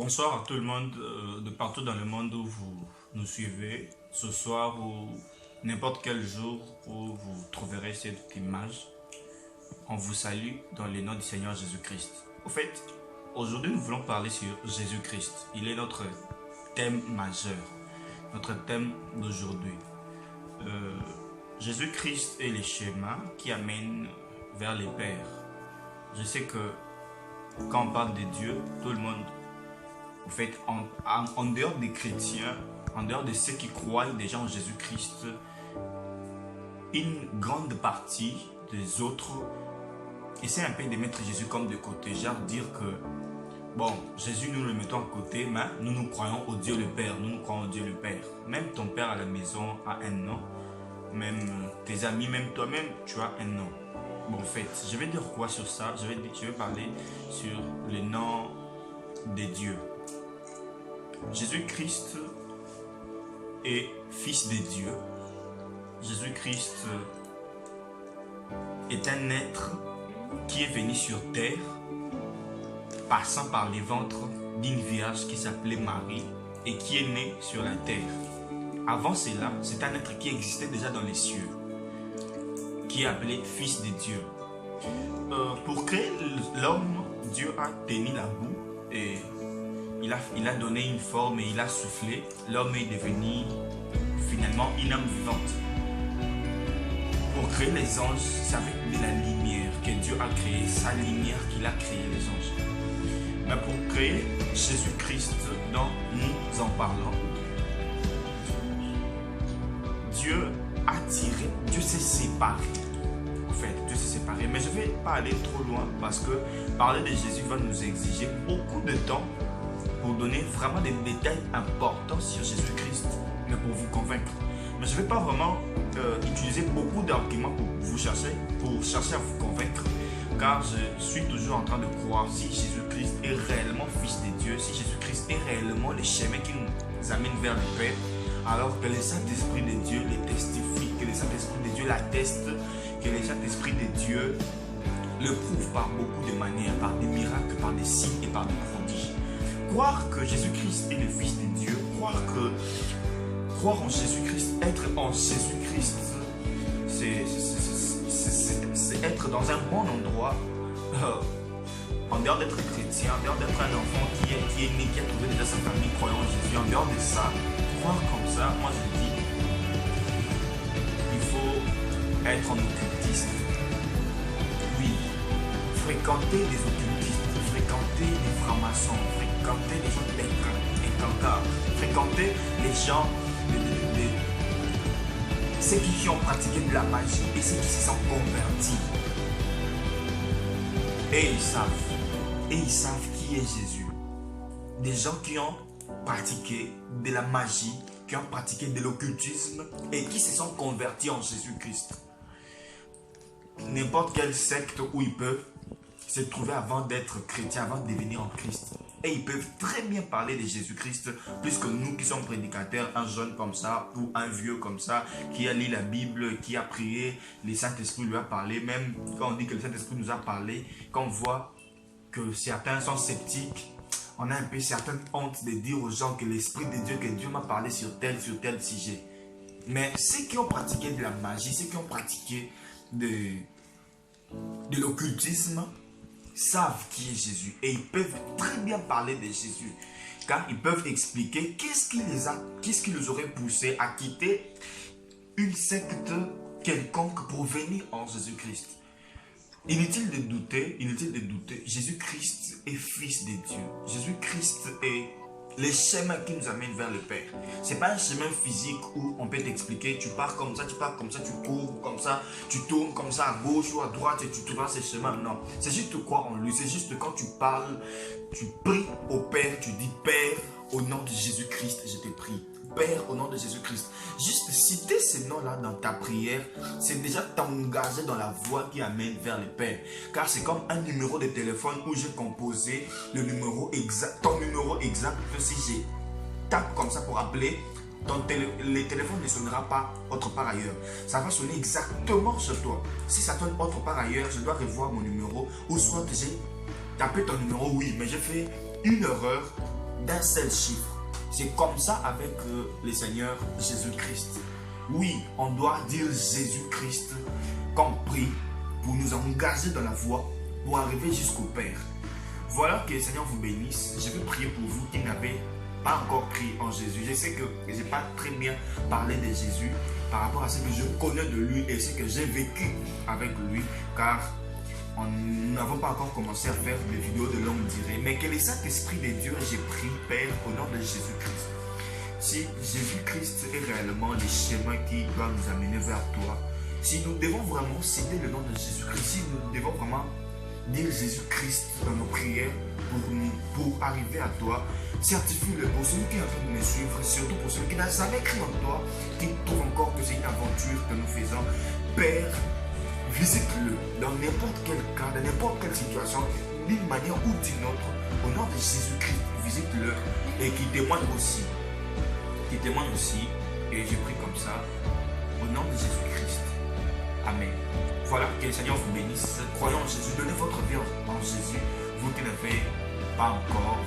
Bonsoir à tout le monde de partout dans le monde où vous nous suivez, ce soir ou n'importe quel jour où vous trouverez cette image. On vous salue dans le nom du Seigneur Jésus-Christ. Au fait, aujourd'hui nous voulons parler sur Jésus-Christ. Il est notre thème majeur, notre thème d'aujourd'hui. Jésus-Christ est le chemin qui amène vers le Père. Je sais que quand on parle de Dieu, tout le monde, en fait, en dehors des chrétiens, en dehors de ceux qui croient déjà en Jésus-Christ, une grande partie des autres essaient un peu de mettre Jésus comme de côté, genre dire que, bon, Jésus nous le mettons à côté, mais nous croyons au Dieu le Père, nous croyons au Dieu le Père. Même ton père à la maison a un nom, même tes amis, même toi-même, tu as un nom. Bon, en fait, je vais dire quoi sur ça? Je vais parler sur le nom de Dieu. Jésus-Christ est fils de Dieu. Jésus-Christ est un être qui est venu sur terre, passant par les ventres d'une vierge qui s'appelait Marie et qui est né sur la terre. Avant cela, c'est un être qui existait déjà dans les cieux, qui est appelé fils de Dieu. Pour créer l'homme, Dieu a tenu la boue et il a donné une forme et il a soufflé. L'homme est devenu finalement une âme vivante. Pour créer les anges, c'est avec de la lumière que Dieu a créé, sa lumière qu'il a créé les anges. Mais pour créer Jésus-Christ dont nous en parlons, Dieu s'est séparé. En fait, Dieu s'est séparé. Mais je ne vais pas aller trop loin parce que parler de Jésus va nous exiger beaucoup de temps pour donner vraiment des détails importants sur Jésus-Christ, mais pour vous convaincre. Mais je ne vais pas vraiment utiliser beaucoup d'arguments pour chercher à vous convaincre, car je suis toujours en train de croire si Jésus-Christ est réellement fils de Dieu, si Jésus-Christ est réellement le chemin qui nous amène vers le Père, alors que le Saint-Esprit de Dieu le testifie, que le Saint-Esprit de Dieu l'atteste, que le Saint-Esprit de Dieu le prouve par beaucoup de manières, par des miracles, par des signes et par des prodiges. Croire que Jésus-Christ est le Fils de Dieu, croire en Jésus-Christ, être en Jésus-Christ, c'est être dans un bon endroit, en dehors d'être chrétien, en dehors d'être un enfant qui est né, qui a trouvé déjà sa famille croyant en Jésus, en dehors de ça, croire comme ça, moi je dis, il faut être en occultiste. Oui, fréquenter des occultistes, fréquenter des francs-maçons, fréquenter les gens d'incantables, fréquenter les gens, ceux qui ont pratiqué de la magie et ceux qui se sont convertis. Et ils savent qui est Jésus. Des gens qui ont pratiqué de la magie, qui ont pratiqué de l'occultisme et qui se sont convertis en Jésus-Christ. N'importe quelle secte où ils peuvent se trouver avant d'être chrétiens, avant de devenir en Christ. Et ils peuvent très bien parler de Jésus-Christ, plus que nous qui sommes prédicateurs, un jeune comme ça, ou un vieux comme ça, qui a lu la Bible, qui a prié, le Saint-Esprit lui a parlé. Même quand on dit que le Saint-Esprit nous a parlé, quand on voit que certains sont sceptiques, on a un peu certaine honte de dire aux gens que l'Esprit de Dieu, que Dieu m'a parlé sur tel sujet. Mais ceux qui ont pratiqué de la magie, ceux qui ont pratiqué de l'occultisme, savent qui est Jésus et ils peuvent très bien parler de Jésus, car ils peuvent expliquer qu'est-ce qui les aurait poussé à quitter une secte quelconque pour venir en Jésus-Christ. Inutile de douter, Jésus-Christ est fils de Dieu. Jésus-Christ est le chemin qui nous amène vers le Père. Ce n'est pas un chemin physique où on peut t'expliquer, tu pars comme ça, tu cours comme ça, tu tournes comme ça à gauche ou à droite et tu trouveras ce chemin. Non, c'est juste croire en lui. C'est juste quand tu parles, tu pries au Père, tu dis Père, au nom de Jésus-Christ, je te prie. Père, au nom de Jésus-Christ. Juste citer ces noms-là dans ta prière, c'est déjà t'engager dans la voie qui amène vers le Père. Car c'est comme un numéro de téléphone où j'ai composé le numéro exact, ton numéro exact. Si je tape comme ça pour appeler, le téléphone ne sonnera pas autre part ailleurs. Ça va sonner exactement chez toi. Si ça sonne autre part ailleurs, je dois revoir mon numéro. Ou soit j'ai tapé ton numéro, oui, mais j'ai fait une erreur d'un seul chiffre. C'est comme ça avec le Seigneur Jésus-Christ. Oui, on doit dire Jésus-Christ comme prix pour nous engager dans la voie pour arriver jusqu'au Père. Voilà, que le Seigneur vous bénisse. Je vais prier pour vous qui n'avez pas encore cru en Jésus. Je sais que je n'ai pas très bien parlé de Jésus par rapport à ce que je connais de lui et ce que j'ai vécu avec lui, car nous n'avons pas encore commencé à faire des vidéos de longue durée. Mais que le Saint-Esprit de Dieu, j'ai pris, Père, au nom de Jésus-Christ. Si Jésus-Christ est réellement le chemin qui doit nous amener vers toi, si nous devons vraiment citer le nom de Jésus-Christ, si nous devons vraiment dire Jésus-Christ dans nos prières pour arriver à toi, certifie-le pour celui qui est en train de me suivre, surtout pour celui qui n'a jamais cru en toi, qui trouve encore que c'est une aventure que nous faisons. Père, visite-le dans n'importe quel cas, dans n'importe quelle situation, d'une manière ou d'une autre, au nom de Jésus-Christ, visite-le et qui témoigne aussi. Qui témoigne aussi, et je prie comme ça, au nom de Jésus-Christ. Amen. Voilà, que le Seigneur vous bénisse. Croyons en Jésus, donnez votre vie en Jésus, vous qui n'avez pas encore